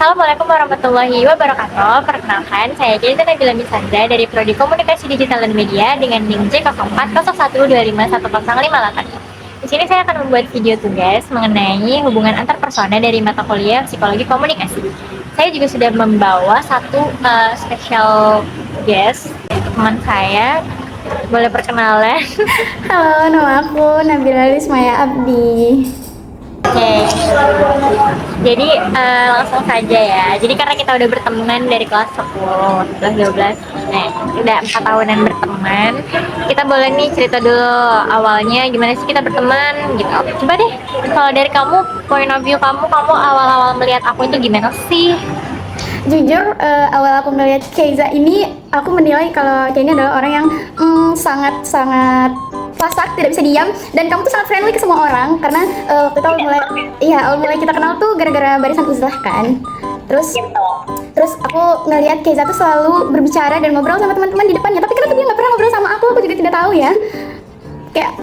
Assalamualaikum warahmatullahi wabarakatuh. Perkenalkan, saya Jeza Nabila Misandra dari Prodi Komunikasi Digital dan Media dengan NIM J04012510558. Di sini saya akan membuat video tugas mengenai hubungan antar persona dari mata kuliah Psikologi Komunikasi. Saya juga sudah membawa satu special guest, teman saya. Boleh perkenalan? Halo, nama aku Nabila Lismaya Abdi. Oke, jadi langsung saja ya. Jadi karena kita udah berteman dari kelas 10, kelas 12, udah 4 tahunan berteman. Kita boleh nih cerita dulu awalnya gimana sih kita berteman gitu. Coba deh, kalau dari kamu, point of view kamu awal-awal melihat aku itu gimana sih? Jujur, awal aku ngeliat Keiza ini, aku menilai kalau Kei ini adalah orang yang sangat-sangat plasak, tidak bisa diam, dan kamu tuh sangat friendly ke semua orang. Karena waktu itu awal mulai kita kenal tuh gara-gara barisan uzlah kan. Terus aku ngeliat Keiza tuh selalu berbicara dan ngobrol sama teman-teman di depannya. Tapi kenapa dia nggak pernah ngobrol sama aku juga tidak tahu ya. Kayak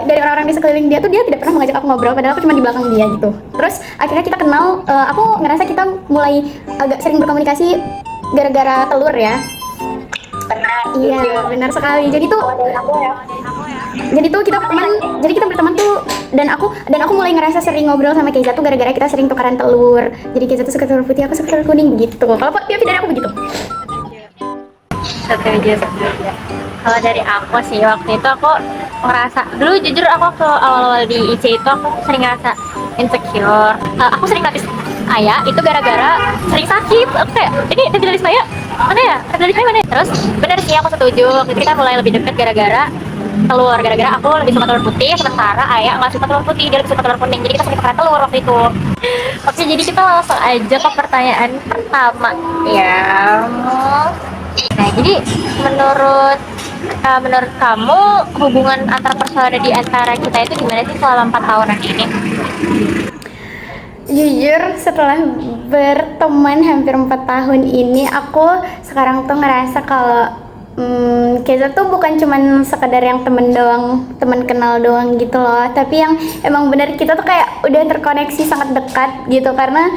dari orang-orang di sekeliling dia tuh dia tidak pernah mengajak aku ngobrol, padahal aku cuma di belakang dia gitu. Terus akhirnya kita kenal, aku ngerasa kita mulai agak sering berkomunikasi gara-gara telur ya. Iya, benar sekali. Jadi tuh kita berteman tuh, dan aku mulai ngerasa sering ngobrol sama Keiza tuh gara-gara kita sering tukaran telur. Jadi Keiza tuh suka telur putih, aku suka telur kuning begitu. Kalau Piavi dari aku begitu. Setuju. Kalau dari aku sih, waktu itu aku ngerasa, dulu jujur aku ke awal-awal di IC itu aku sering ngerasa insecure. Aku sering lapis ayah itu gara-gara sering sakit. Aku kayak, ini Nabila Lismaya mana ya? Nabila Lismaya mana ya? Terus bener sih aku setuju, waktu itu kita mulai lebih dekat gara-gara telur. Gara-gara aku lebih suka telur putih, sementara ayah nggak suka telur putih, dia lebih suka telur kuning. Jadi kita sering tukeran telur waktu itu. Oke, jadi kita langsung aja ke pertanyaan pertama ya. Nah, jadi menurut kamu hubungan antar persaudaraan di antara kita itu gimana sih selama 4 tahunan ini? Jujur, setelah berteman hampir 4 tahun ini, aku sekarang tuh ngerasa kalau Keiza tuh bukan cuman sekedar yang temen doang, temen kenal doang gitu loh, tapi yang emang bener kita tuh kayak udah terkoneksi sangat dekat gitu. Karena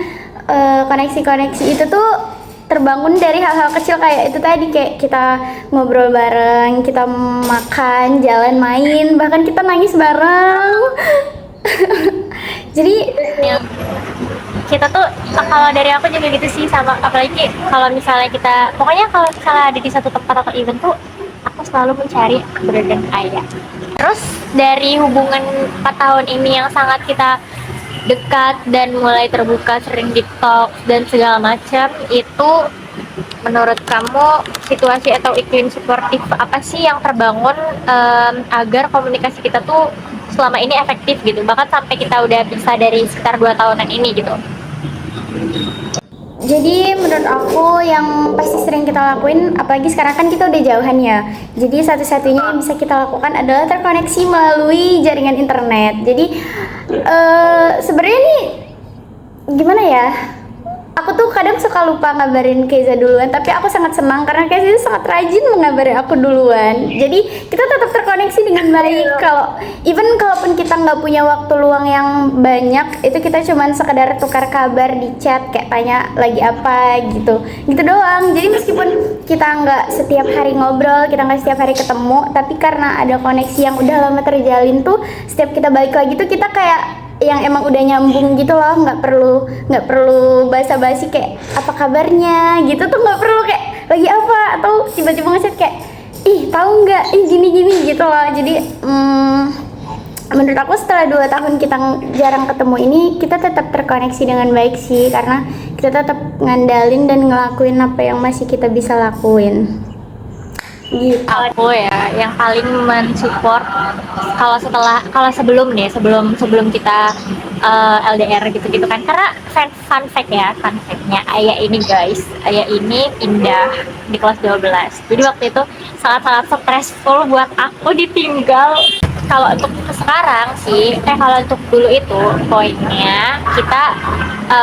koneksi-koneksi itu tuh terbangun dari hal-hal kecil kayak itu tadi, kayak kita ngobrol bareng, kita makan, jalan, main, bahkan kita nangis bareng. Jadi Yang kita tuh, kalau dari aku juga gitu sih, sama apalagi kalau misalnya kita, pokoknya kalau misalnya ada di satu tempat atau event tuh aku selalu mencari keberadaan ayah. Terus dari hubungan 4 tahun ini yang sangat kita dekat dan mulai terbuka, sering di talk dan segala macam, itu menurut kamu situasi atau iklim suportif apa sih yang terbangun agar komunikasi kita tuh selama ini efektif gitu, bahkan sampai kita udah bisa dari sekitar 2 tahunan ini gitu? Jadi menurut aku yang pasti sering kita lakuin, apalagi sekarang kan kita udah jauhan ya. Jadi satu-satunya yang bisa kita lakukan adalah terkoneksi melalui jaringan internet. Jadi sebenarnya nih gimana ya? Aku tuh kadang suka lupa ngabarin Keiza duluan, tapi aku sangat senang karena Keiza itu sangat rajin mengabari aku duluan. Jadi kita tetap terkoneksi dengan baik. Kalaupun kita nggak punya waktu luang yang banyak, itu kita cuman sekedar tukar kabar di chat, kayak tanya lagi apa gitu doang. Jadi meskipun kita nggak setiap hari ngobrol, kita nggak setiap hari ketemu, tapi karena ada koneksi yang udah lama terjalin tuh, setiap kita balik lagi tuh kita kayak yang emang udah nyambung gitu loh, nggak perlu basa-basi kayak apa kabarnya gitu tuh, nggak perlu kayak lagi apa, atau tiba-tiba nge-chat kayak ih tahu nggak, ih gini gitu loh. Jadi menurut aku setelah 2 tahun kita jarang ketemu ini, kita tetap terkoneksi dengan baik sih, karena kita tetap ngandalin dan ngelakuin apa yang masih kita bisa lakuin gitu. Aku ya yang paling mensupport, kalau sebelum kita LDR gitu kan, karena fun factnya ayah ini guys, ayah ini pindah di kelas 12. Jadi waktu itu sangat-sangat stressful buat aku ditinggal. Kalau untuk sekarang sih, kalau untuk dulu itu poinnya kita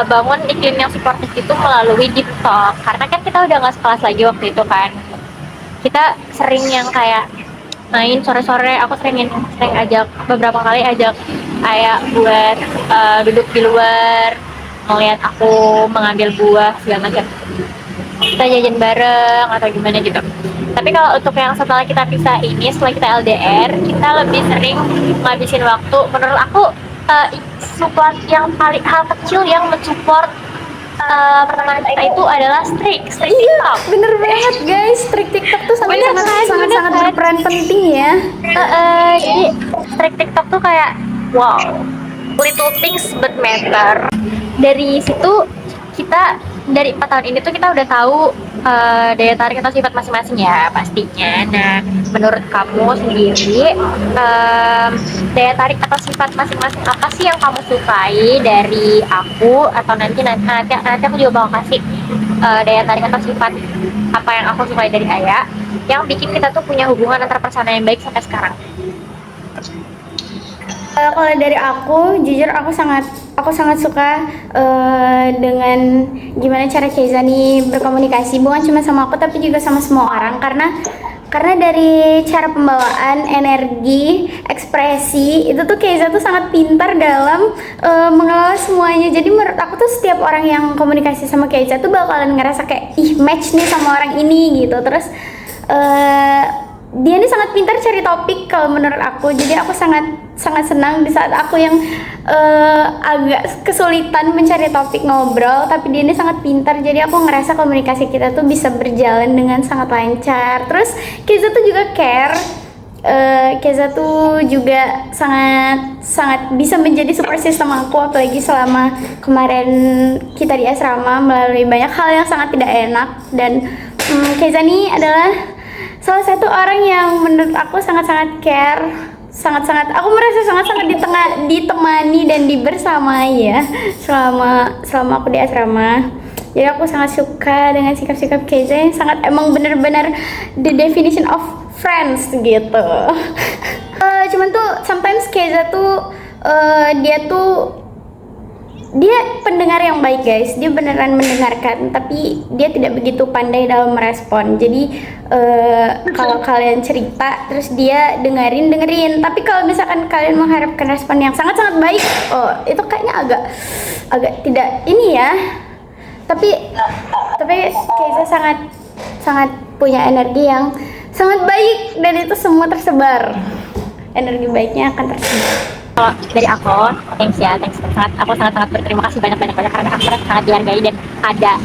bangun iklim yang suportif itu melalui deep talk, karena kan kita udah nggak sekelas lagi waktu itu kan. Kita sering yang kayak main sore-sore, aku sering ajak, beberapa kali ajak ayah buat duduk di luar, ngeliat aku mengambil buah segala macam, kita jajan bareng atau gimana gitu. Tapi kalau untuk yang setelah kita pisah ini, setelah kita LDR, kita lebih sering ngabisin waktu. Menurut aku support yang paling hal kecil yang mensupport pertemanan kita itu adalah streak TikTok. Bener banget guys, trik TikTok tuh Bener kan? sangat berperan penting ya. Jadi streak TikTok tuh kayak wow, little things but matter. Dari situ kita dari 4 tahun ini tuh kita udah tahu daya tarik atau sifat masing-masing ya pastinya. Nah, menurut kamu sendiri daya tarik atau sifat masing-masing apa sih yang kamu sukai dari aku, atau nanti aku juga bakal kasih daya tarik atau sifat apa yang aku sukai dari Aya yang bikin kita tuh punya hubungan antar personal yang baik sampai sekarang. Kalau dari aku, jujur aku sangat suka dengan gimana cara Keiza nih berkomunikasi, bukan cuma sama aku tapi juga sama semua orang, karena dari cara pembawaan, energi, ekspresi itu tuh Keiza tuh sangat pintar dalam mengelola semuanya. Jadi menurut aku tuh setiap orang yang komunikasi sama Keiza tuh bakalan ngerasa kayak ih match nih sama orang ini gitu. Terus dia ini sangat pintar cari topik kalau menurut aku. Jadi aku sangat senang di saat aku yang agak kesulitan mencari topik ngobrol, tapi dia ini sangat pintar. Jadi aku ngerasa komunikasi kita tuh bisa berjalan dengan sangat lancar. Terus Keiza tuh juga care. Keiza tuh juga sangat bisa menjadi support system aku, apalagi selama kemarin kita di asrama melalui banyak hal yang sangat tidak enak. Dan Keiza ini adalah salah satu orang yang menurut aku sangat-sangat care, aku merasa sangat-sangat ditemani dan dibersamai ya selama aku di asrama. Jadi aku sangat suka dengan sikap-sikap Keiza yang sangat emang bener-bener the definition of friends gitu. Cuman tuh sometimes Keiza tuh dia pendengar yang baik guys, dia beneran mendengarkan, tapi dia tidak begitu pandai dalam merespon. Jadi kalau kalian cerita terus dia dengerin, tapi kalau misalkan kalian mengharapkan respon yang sangat baik, oh itu kayaknya agak tidak ini ya. Tapi Keiza sangat punya energi yang sangat baik, dan itu semua tersebar, energi baiknya akan tersebar. Kalau dari aku, thanks, aku sangat berterima kasih banyak karena aku merasa sangat dihargai dan ada.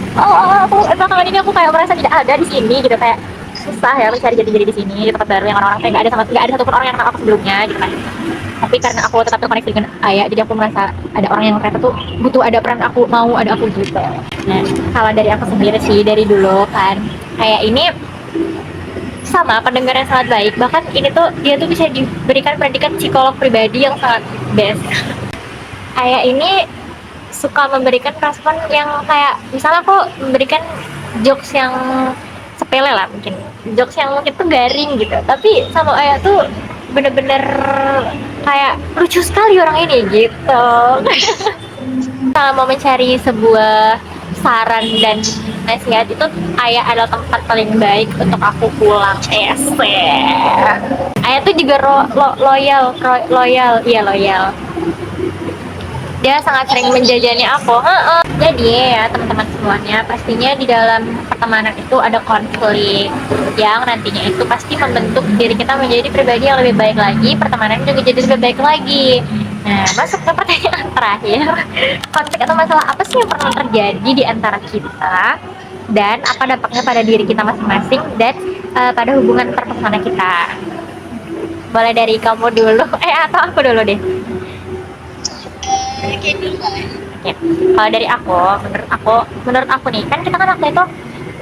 Aku belakangan ini aku kayak merasa tidak ada di sini gitu, kayak susah ya mencari jati-jati di sini di tempat baru yang orang-orang kayak nggak ada satupun orang yang kenal aku sebelumnya gitu kan. Tapi karena aku tetap terkoneksi dengan Aya, jadi aku merasa ada orang yang ternyata tuh butuh ada peran aku, mau ada aku gitu. Nah, kalau dari aku sendiri sih, dari dulu kan kayak ini sama pendengar yang sangat baik, bahkan ini tuh dia tuh bisa diberikan predikat psikolog pribadi yang sangat best. Kayak ini suka memberikan respon yang kayak misalnya aku memberikan jokes yang sepele lah, mungkin jokes yang mungkin tuh garing gitu, tapi sama Aya tuh bener-bener kayak lucu sekali orang ini gitu. Kalau mau mencari sebuah saran dan nasihat itu, Aya adalah tempat paling baik untuk aku pulang. Aya tuh juga loyal. Dia sangat sering menjajani aku. Jadi ya teman-teman semuanya, pastinya di dalam pertemanan itu ada konflik yang nantinya itu pasti membentuk diri kita menjadi pribadi yang lebih baik lagi, pertemanan juga jadi lebih baik lagi. Nah, masuk ke pertanyaan terakhir, konflik atau masalah apa sih yang pernah terjadi di antara kita, dan apa dampaknya pada diri kita masing-masing dan pada hubungan pertemanan kita. Boleh dari kamu dulu, atau aku dulu deh. Oke. Kalau dari aku, menurut aku nih, kan kita kan waktu itu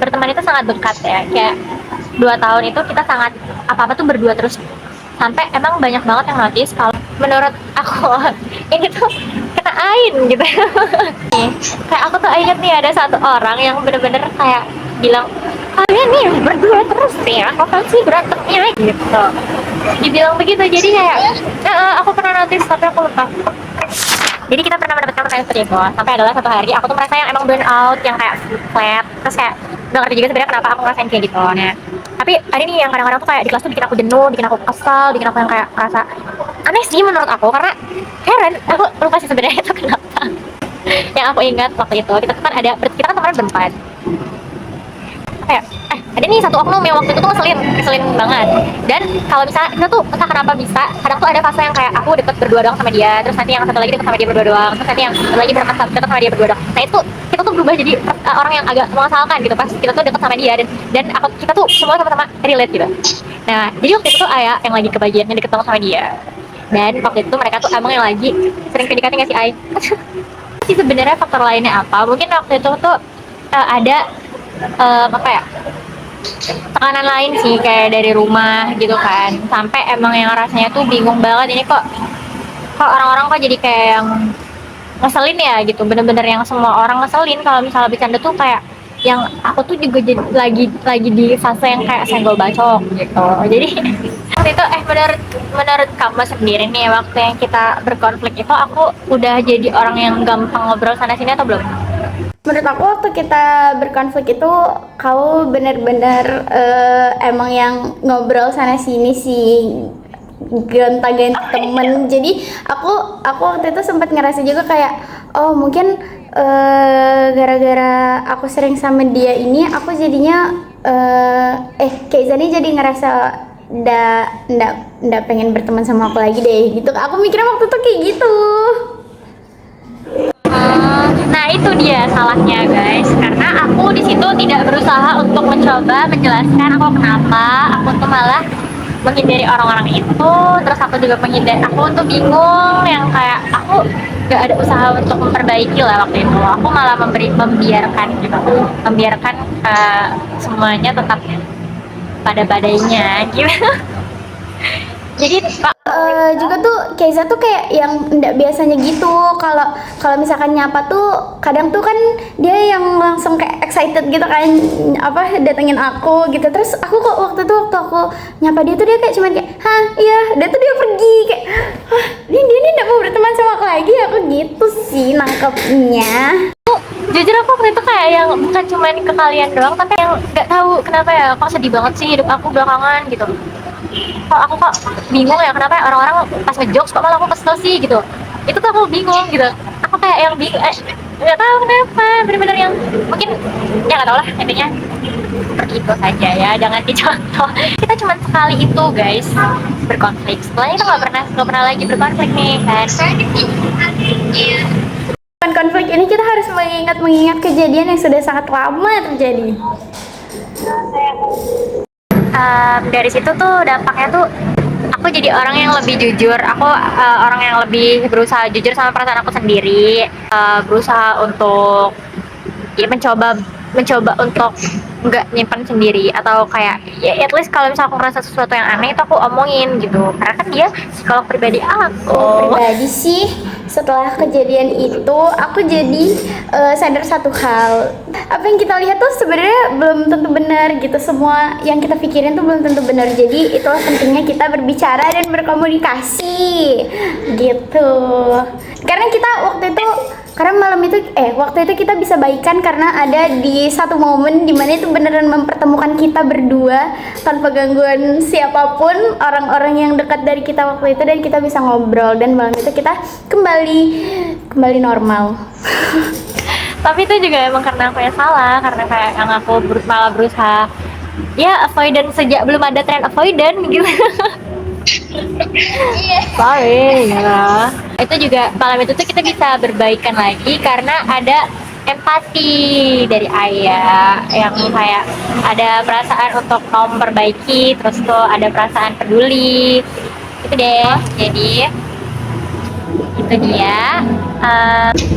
berteman itu sangat dekat ya, kayak 2 tahun itu kita sangat apa-apa tuh berdua terus, sampai emang banyak banget yang notice kalau menurut aku ini tuh kena ain gitu. Nih, kayak aku tuh inget nih ada satu orang yang bener-bener kayak bilang, kalian nih berdua terus ya, kapan sih berantemnya gitu, dibilang begitu. Jadi kayak aku pernah notice tapi aku lupa. Jadi kita pernah mendapatkan pertanyaan seperti itu, sampai adalah satu hari aku tuh merasa yang emang burn out, yang kayak flat, terus kayak gak ngerti juga sebenarnya kenapa aku ngerasain kayak gitu. Nah, tapi ada nih yang kadang-kadang tuh kayak di kelas tuh bikin aku jenuh, bikin aku kesal, bikin aku yang kayak merasa aneh sih menurut aku, karena heran, aku lupa sih sebenarnya itu kenapa. Yang yang aku ingat waktu itu kita kan kemarin berempat. Kayak ada nih satu oknum yang waktu itu tuh ngeselin banget. Dan kalau misalnya kita tuh entah kenapa bisa kadang tuh ada fase yang kayak aku deket berdua doang sama dia, terus nanti yang satu lagi deket sama dia berdua doang, terus nanti yang satu lagi deket sama dia berdua doang. Nah itu kita tuh berubah jadi orang yang agak mengesalkan gitu pas kita tuh deket sama dia, dan kita tuh semua sama-sama relate gitu. Nah jadi waktu itu tuh Aya yang lagi kebagiannya deket sama dia, dan waktu itu mereka tuh emang yang lagi sering PDKT nggak sih Ay? Sih sebenarnya faktor lainnya apa? Mungkin waktu itu tuh ada apa ya, tekanan lain sih kayak dari rumah gitu kan, sampai emang yang rasanya tuh bingung banget ini kok orang-orang kok jadi kayak yang ngeselin ya gitu, bener-bener yang semua orang ngeselin kalau misalnya bercanda tuh kayak yang aku tuh juga jadi lagi di fase yang kayak senggol bacok gitu. Jadi waktu itu menurut kamu sendiri nih waktu yang kita berkonflik itu aku udah jadi orang yang gampang ngobrol sana sini atau belum? Menurut aku waktu kita berkonflik itu kau benar-benar emang yang ngobrol sana sini sih, gonta-ganti temen. Jadi aku waktu itu sempat ngerasa juga kayak oh mungkin gara-gara aku sering sama dia ini aku jadinya kayak Zani jadi ngerasa ndak pengen berteman sama aku lagi deh gitu. Aku mikirnya waktu itu kayak gitu. Nah itu dia salahnya guys, karena aku di situ tidak berusaha untuk mencoba menjelaskan aku kenapa aku tuh malah menghindari orang-orang itu. Terus aku juga aku tuh bingung yang kayak aku gak ada usaha untuk memperbaiki lah waktu itu. Aku malah membiarkan semuanya tetap pada badainya gitu. Jadi juga tuh Keiza tuh kayak yang nggak biasanya gitu. Kalau misalkan nyapa tuh kadang tuh kan dia yang langsung kayak excited gitu kan, apa datengin aku gitu. Terus aku kok waktu aku nyapa dia tuh dia kayak cuman kayak hah iya, dia pergi kayak dia nggak mau berteman sama aku lagi. Aku gitu sih nangkepnya. Jujur aku waktu itu kayak yang bukan cuma ke kalian doang, tapi yang nggak tahu kenapa ya kok sedih banget sih hidup aku belakangan gitu. Aku kok bingung ya kenapa orang-orang pas ngejokes kok malah aku kesel sih gitu. Itu tuh aku bingung gitu. Aku kayak yang bingung, nggak tahu kenapa, bener-bener yang mungkin ya nggak tahu lah intinya seperti itu saja ya, jangan dicontoh. Kita cuma sekali itu guys berkonflik, setelahnya kita nggak pernah lagi berkonflik nih kan. Konflik ini kita harus mengingat kejadian yang sudah sangat lama terjadi. Dari situ tuh dampaknya tuh aku jadi orang yang lebih jujur. Aku orang yang lebih berusaha jujur sama perasaan aku sendiri, berusaha untuk ya mencoba untuk nggak nyimpan sendiri, atau kayak ya at least kalau misalnya aku ngerasa sesuatu yang aneh itu aku omongin gitu, karena kan dia psikolog pribadi aku. Pribadi sih setelah kejadian itu aku jadi sadar satu hal, apa yang kita lihat tuh sebenarnya belum tentu benar gitu. Semua yang kita pikirin tuh belum tentu benar. Jadi itulah pentingnya kita berbicara dan berkomunikasi gitu. Karena kita waktu itu kita bisa baikan karena ada di satu momen dimana itu beneran mempertemukan kita berdua tanpa gangguan siapapun, orang-orang yang dekat dari kita waktu itu, dan kita bisa ngobrol, dan malam itu kita kembali normal. Tapi itu juga emang karena aku yang salah, karena kayak yang aku malah berusaha ya avoidant sejak belum ada tren avoidant gitu. Sorry ya. Itu juga malam itu tuh kita bisa berbaikan lagi karena ada empati dari Ayah yang kayak ada perasaan untuk mau memperbaiki, terus tuh ada perasaan peduli itu deh. Jadi itu dia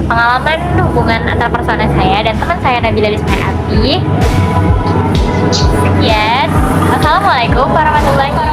pengalaman hubungan antar personal saya dan teman saya Nabila Lisnayati. Sekian, assalamualaikum warahmatullahi wabarakatuh.